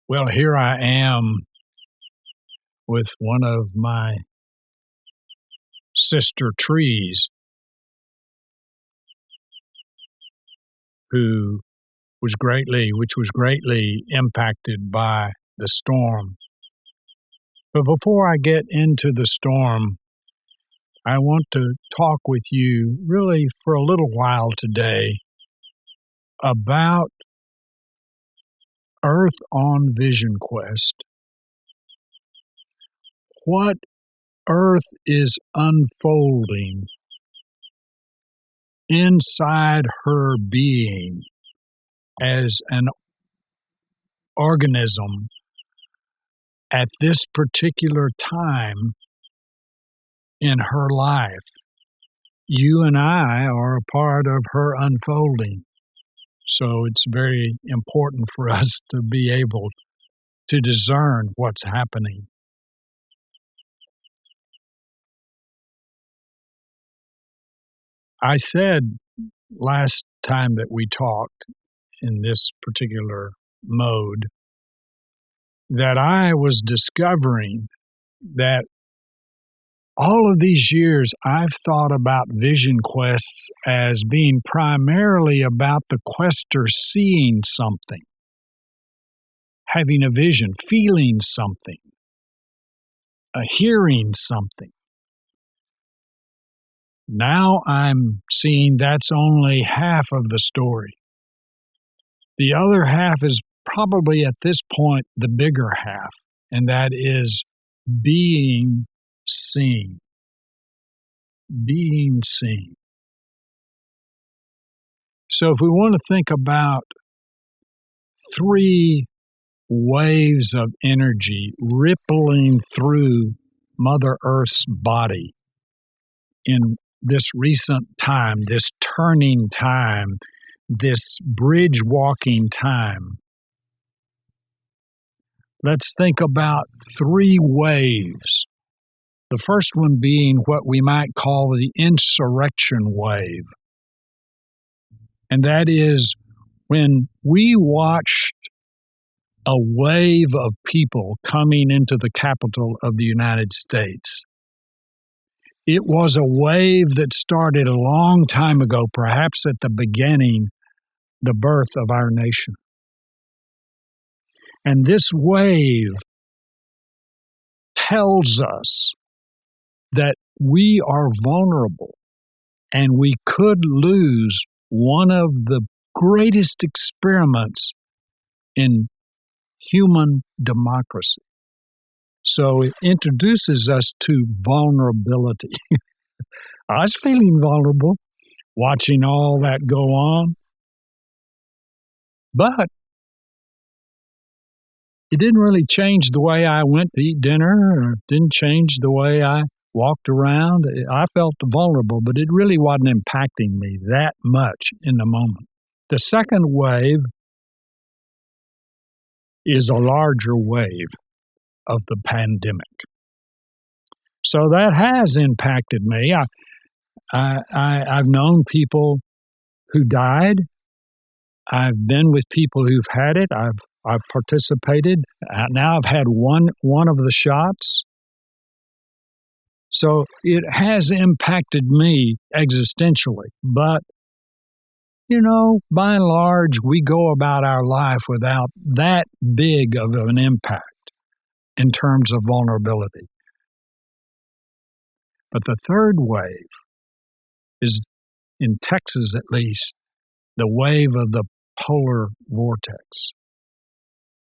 Well, here I am with one of my sister trees who which was greatly impacted by the storm. But before I get into the storm, I want to talk with you really for a little while today about Earth on Vision Quest. What Earth is unfolding inside her being as an organism at this particular time in her life. You and I are a part of her unfolding. So it's very important for us to be able to discern what's happening. I said last time that we talked in this particular mode that I was discovering that all of these years I've thought about vision quests as being primarily about the quester seeing something, having a vision, feeling something, hearing something. Now I'm seeing that's only half of the story. The other half is probably at this point the bigger half, and that is being seen. Being seen. So if we want to think about three waves of energy rippling through Mother Earth's body in this recent time, this turning time, this bridge walking time, let's think about three waves. The first one being what we might call the insurrection wave. And that is when we watched a wave of people coming into the capital of the United States. It was a wave that started a long time ago, perhaps at the beginning, the birth of our nation. And this wave tells us that we are vulnerable and we could lose one of the greatest experiments in human democracy. So it introduces us to vulnerability. I was feeling vulnerable watching all that go on, but it didn't really change the way I went to eat dinner, or didn't change the way I walked around. I felt vulnerable, but it really wasn't impacting me that much in the moment. The second wave is a larger wave of the pandemic. So that has impacted me. I've known people who died. I've been with people who've had it. I've participated. Now I've had one of the shots. So it has impacted me existentially. But, by and large, we go about our life without that big of an impact in terms of vulnerability. But the third wave is, in Texas at least, the wave of the polar vortex.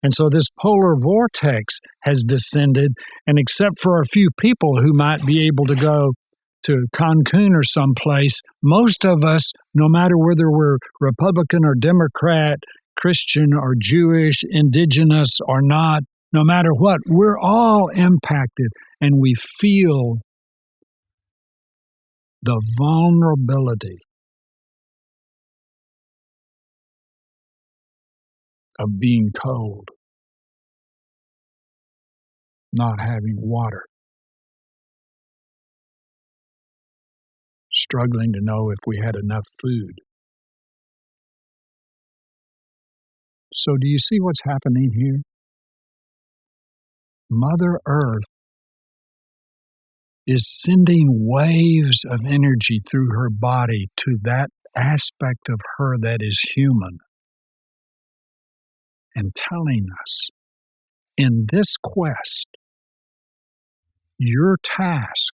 And so this polar vortex has descended, and except for a few people who might be able to go to Cancun or someplace, most of us, no matter whether we're Republican or Democrat, Christian or Jewish, indigenous or not, no matter what, we're all impacted, and we feel the vulnerability of being cold, not having water, struggling to know if we had enough food. So do you see what's happening here? Mother Earth is sending waves of energy through her body to that aspect of her that is human and telling us, in this quest, your task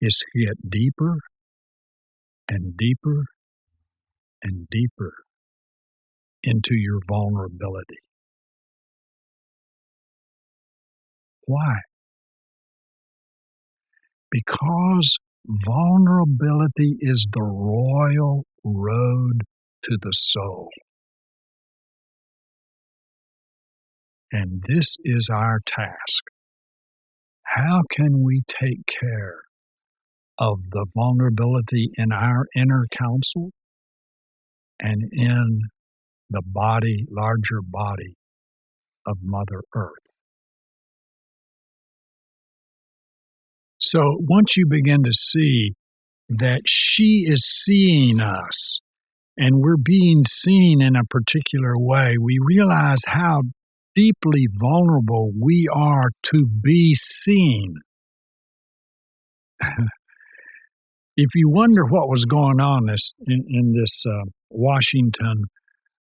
is to get deeper and deeper and deeper into your vulnerability. Why? Because vulnerability is the royal road to the soul. And this is our task. How can we take care of the vulnerability in our inner council and in the body, larger body of Mother Earth? So once you begin to see that she is seeing us and we're being seen in a particular way, we realize how deeply vulnerable we are to be seen. If you wonder what was going on in this Washington,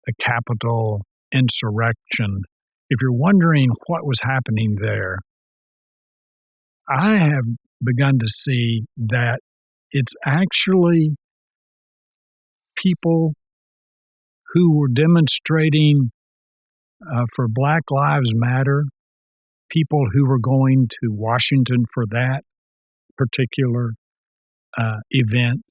the Capitol insurrection, if you're wondering what was happening there, I have begun to see that it's actually people who were demonstrating for Black Lives Matter, people who were going to Washington for that particular event,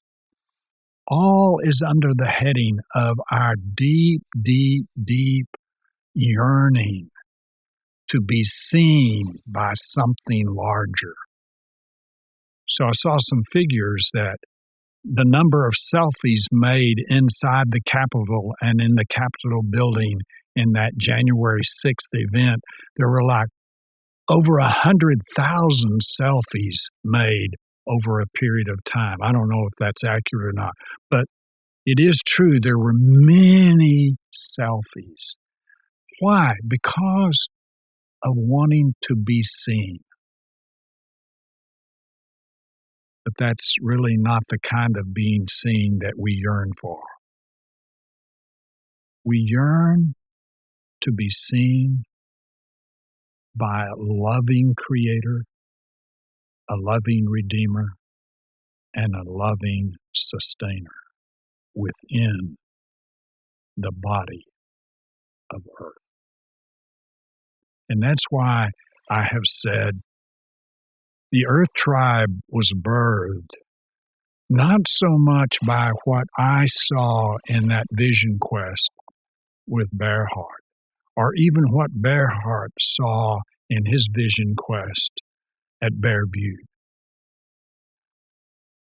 all is under the heading of our deep, deep, deep yearning to be seen by something larger. So I saw some figures that the number of selfies made inside the Capitol and in the Capitol building in that January 6th event, there were like over 100,000 selfies made over a period of time. I don't know if that's accurate or not, but it is true there were many selfies. Why? Because of wanting to be seen. But that's really not the kind of being seen that we yearn for. We yearn to be seen by a loving Creator, a loving Redeemer, and a loving Sustainer within the body of Earth. And that's why I have said the Earth Tribe was birthed not so much by what I saw in that vision quest with Bearheart, or even what Bearheart saw in his vision quest at Bear Butte.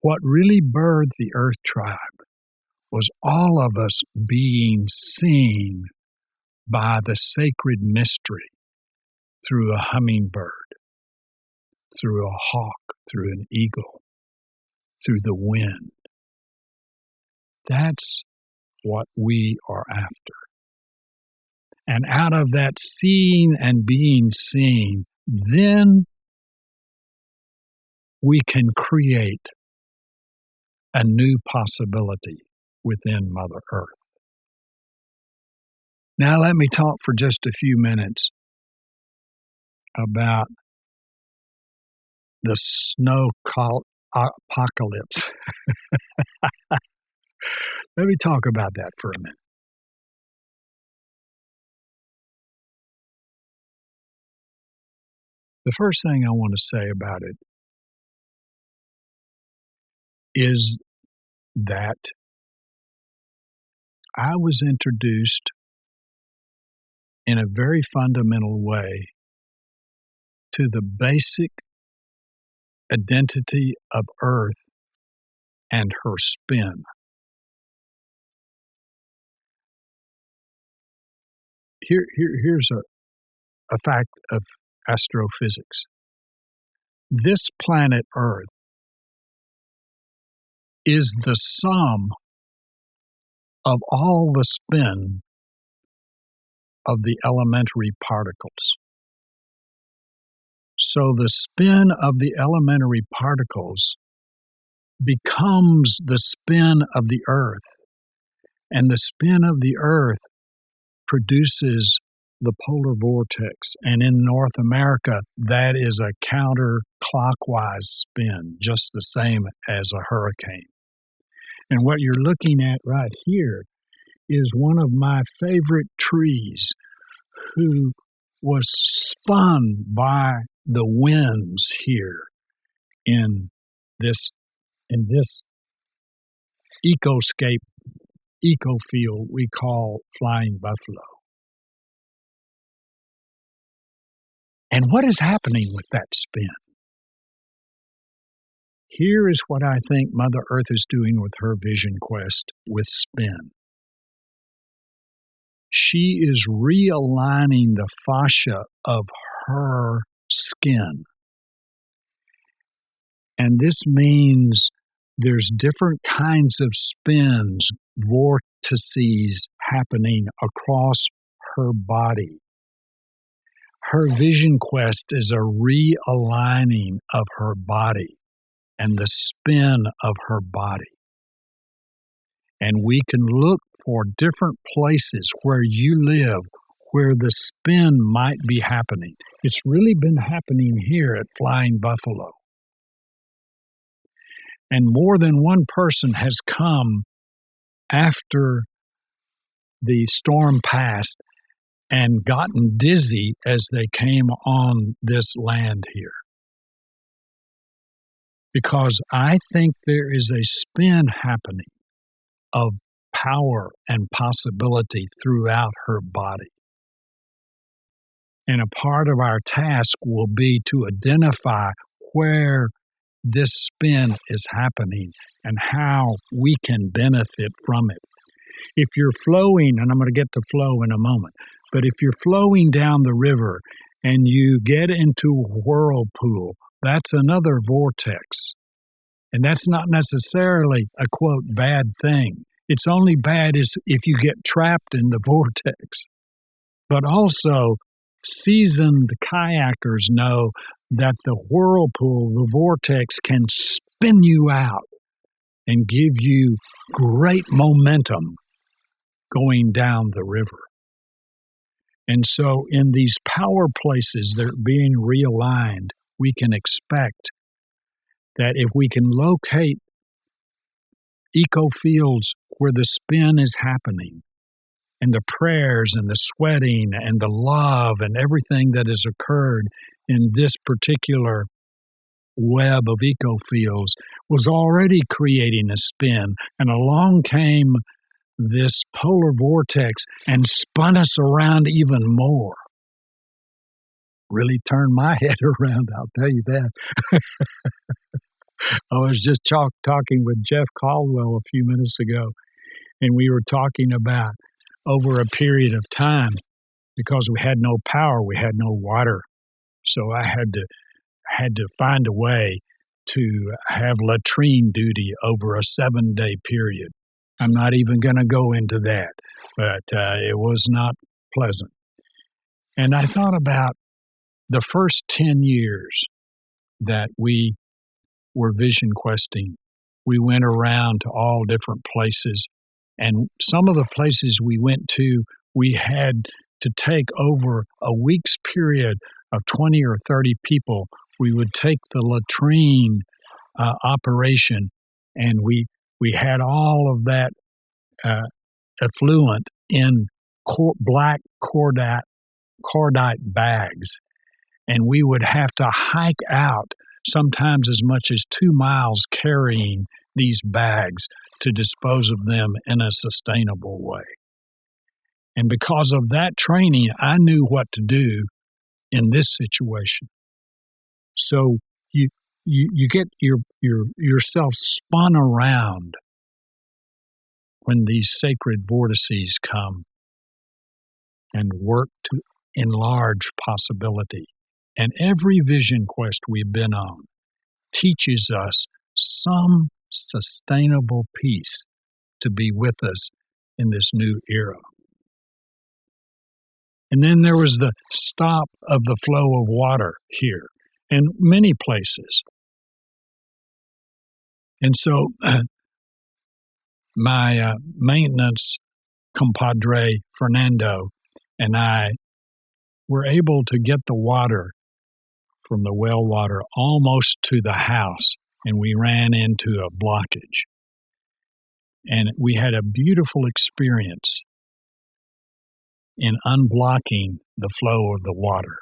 What really birthed the Earth Tribe was all of us being seen by the sacred mystery through a hummingbird, through a hawk, through an eagle, through the wind. That's what we are after. And out of that seeing and being seen, then we can create a new possibility within Mother Earth. Now let me talk for just a few minutes about the snow apocalypse. Let me talk about that for a minute. The first thing I want to say about it is that I was introduced in a very fundamental way to the basic identity of Earth and her spin. Here's a fact of astrophysics. This planet Earth is the sum of all the spin of the elementary particles. So the spin of the elementary particles becomes the spin of the Earth, and the spin of the Earth produces the polar vortex. And in North America, that is a counterclockwise spin, just the same as a hurricane. And what you're looking at right here is one of my favorite trees who was spun by the winds here in this ecofield we call Flying Buffalo. And what is happening with that spin? Here is what I think Mother Earth is doing with her vision quest with spin. She is realigning the fascia of her skin. And this means there's different kinds of spins, vortices happening across her body. Her vision quest is a realigning of her body and the spin of her body. And we can look for different places where you live where the spin might be happening. It's really been happening here at Flying Buffalo. And more than one person has come after the storm passed and gotten dizzy as they came on this land here. Because I think there is a spin happening of power and possibility throughout her body. And a part of our task will be to identify where this spin is happening and how we can benefit from it. If you're flowing, and I'm going to get to flow in a moment, but if you're flowing down the river and you get into a whirlpool, that's another vortex. And that's not necessarily a, quote, bad thing. It's only bad if you get trapped in the vortex. But also, seasoned kayakers know that the whirlpool, the vortex, can spin you out and give you great momentum going down the river. And so in these power places that are being realigned, we can expect that if we can locate ecofields where the spin is happening, and the prayers and the sweating and the love and everything that has occurred in this particular web of ecofields was already creating a spin, and along came this polar vortex and spun us around even more. Really turned my head around, I'll tell you that. I was just talking with Jeff Caldwell a few minutes ago, and we were talking about over a period of time, because we had no power, we had no water. So I had to find a way to have latrine duty over a 7-day period. I'm not even going to go into that, but it was not pleasant. And I thought about the first 10 years that we were vision questing. We went around to all different places, and some of the places we went to, we had to take over a week's period of 20 or 30 people. We would take the latrine operation, and we had all of that effluent in black cordite bags, and we would have to hike out sometimes as much as 2 miles carrying these bags to dispose of them in a sustainable way. And because of that training, I knew what to do in this situation. So you get yourself spun around when these sacred vortices come and work to enlarge possibility. And every vision quest we've been on teaches us some sustainable peace to be with us in this new era. And then there was the stop of the flow of water here. and many places. And so my maintenance compadre, Fernando, and I were able to get the water from the well water almost to the house, and we ran into a blockage. And we had a beautiful experience in unblocking the flow of the water.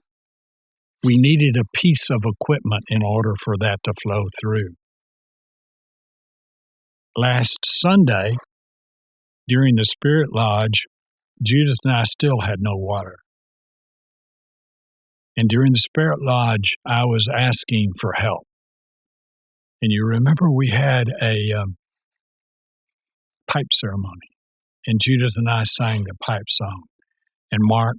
We needed a piece of equipment in order for that to flow through. Last Sunday, during the Spirit Lodge, Judith and I still had no water. And during the Spirit Lodge, I was asking for help. And you remember we had a pipe ceremony, and Judith and I sang the pipe song, and Mark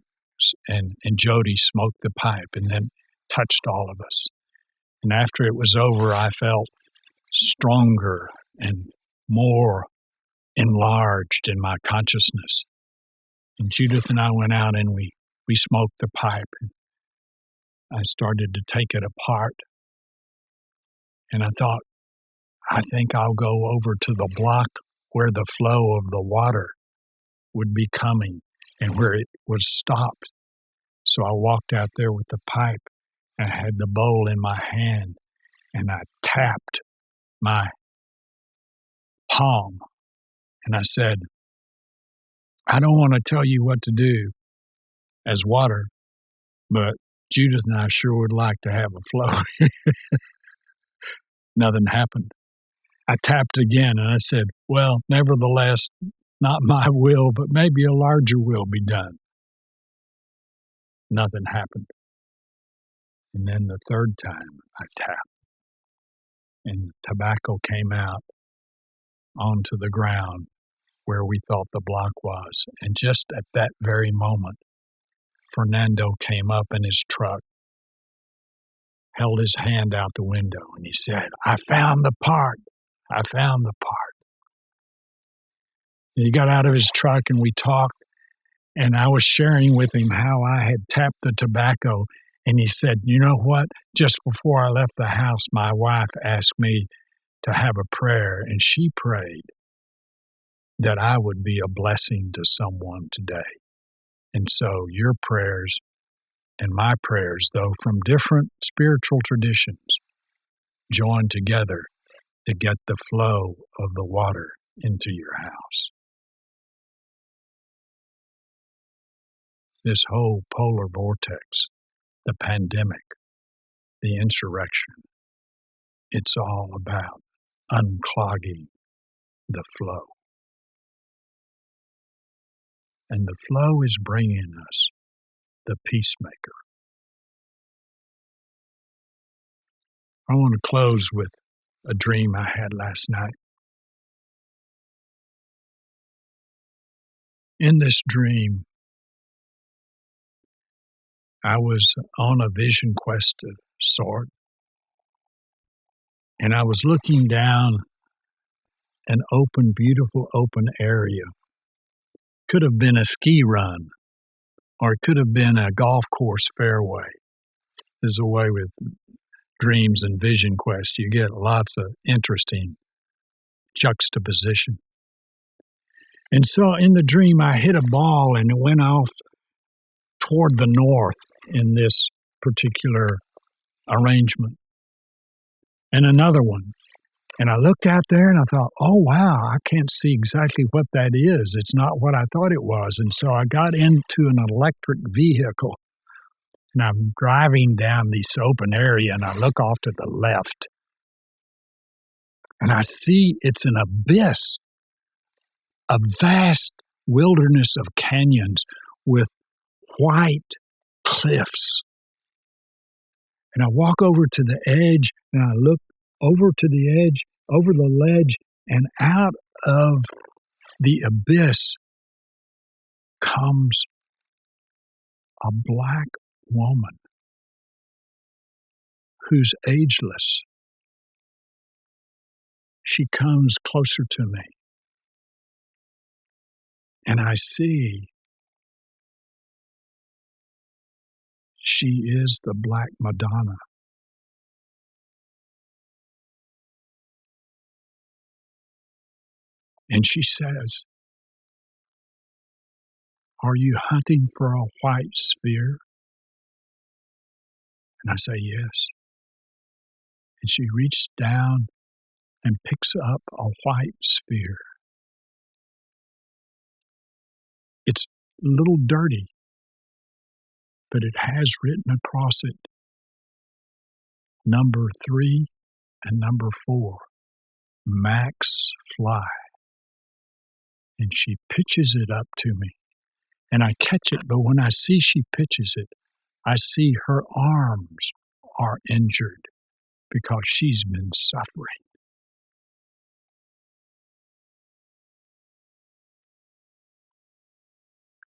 and Jody smoked the pipe and then touched all of us. And after it was over, I felt stronger and more enlarged in my consciousness. And Judith and I went out and we smoked the pipe. And I started to take it apart. And I thought, I think I'll go over to the block where the flow of the water would be coming and where it was stopped. So I walked out there with the pipe. I had the bowl in my hand and I tapped my palm. And I said, I don't want to tell you what to do as water, but Judith and I sure would like to have a flow. Nothing happened. I tapped again and I said, well, nevertheless, not my will, but maybe a larger will be done. Nothing happened. And then the third time I tapped and tobacco came out onto the ground where we thought the block was. And just at that very moment, Fernando came up in his truck, held his hand out the window, and he said, I found the part. I found the part. And he got out of his truck and we talked, and I was sharing with him how I had tapped the tobacco. And he said, you know what? Just before I left the house, my wife asked me to have a prayer, and she prayed that I would be a blessing to someone today. And so your prayers and my prayers, though from different spiritual traditions, join together to get the flow of the water into your house. This whole polar vortex, the pandemic, the insurrection, it's all about unclogging the flow. And the flow is bringing us the Peacemaker. I want to close with a dream I had last night. In this dream, I was on a vision quest of sort, and I was looking down an open, beautiful open area. Could have been a ski run, or it could have been a golf course fairway. There's a way with dreams and vision quest. You get lots of interesting juxtaposition. And so in the dream, I hit a ball and it went off toward the north in this particular arrangement. And another one. And I looked out there and I thought, oh, wow, I can't see exactly what that is. It's not what I thought it was. And so I got into an electric vehicle and I'm driving down this open area and I look off to the left and I see it's an abyss, a vast wilderness of canyons with white cliffs. And I walk over to the edge and I look over to the edge, over the ledge, and out of the abyss comes a black woman who's ageless. She comes closer to me, and I see she is the Black Madonna. And she says, "Are you hunting for a white sphere?" And I say, "Yes." And she reached down and picks up a white sphere. It's a little dirty, but it has written across it number 3 and number 4, Max Fly. And she pitches it up to me, and I catch it, but when I see she pitches it, I see her arms are injured because she's been suffering.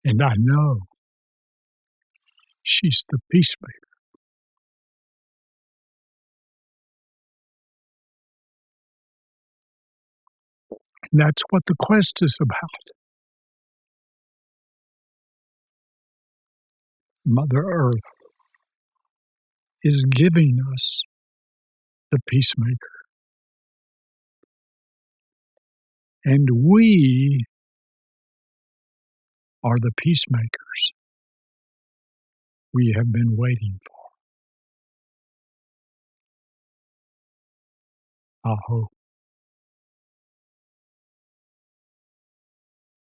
And I know she's the peacemaker. And that's what the quest is about. Mother Earth is giving us the peacemaker. And we are the peacemakers we have been waiting for. Aho.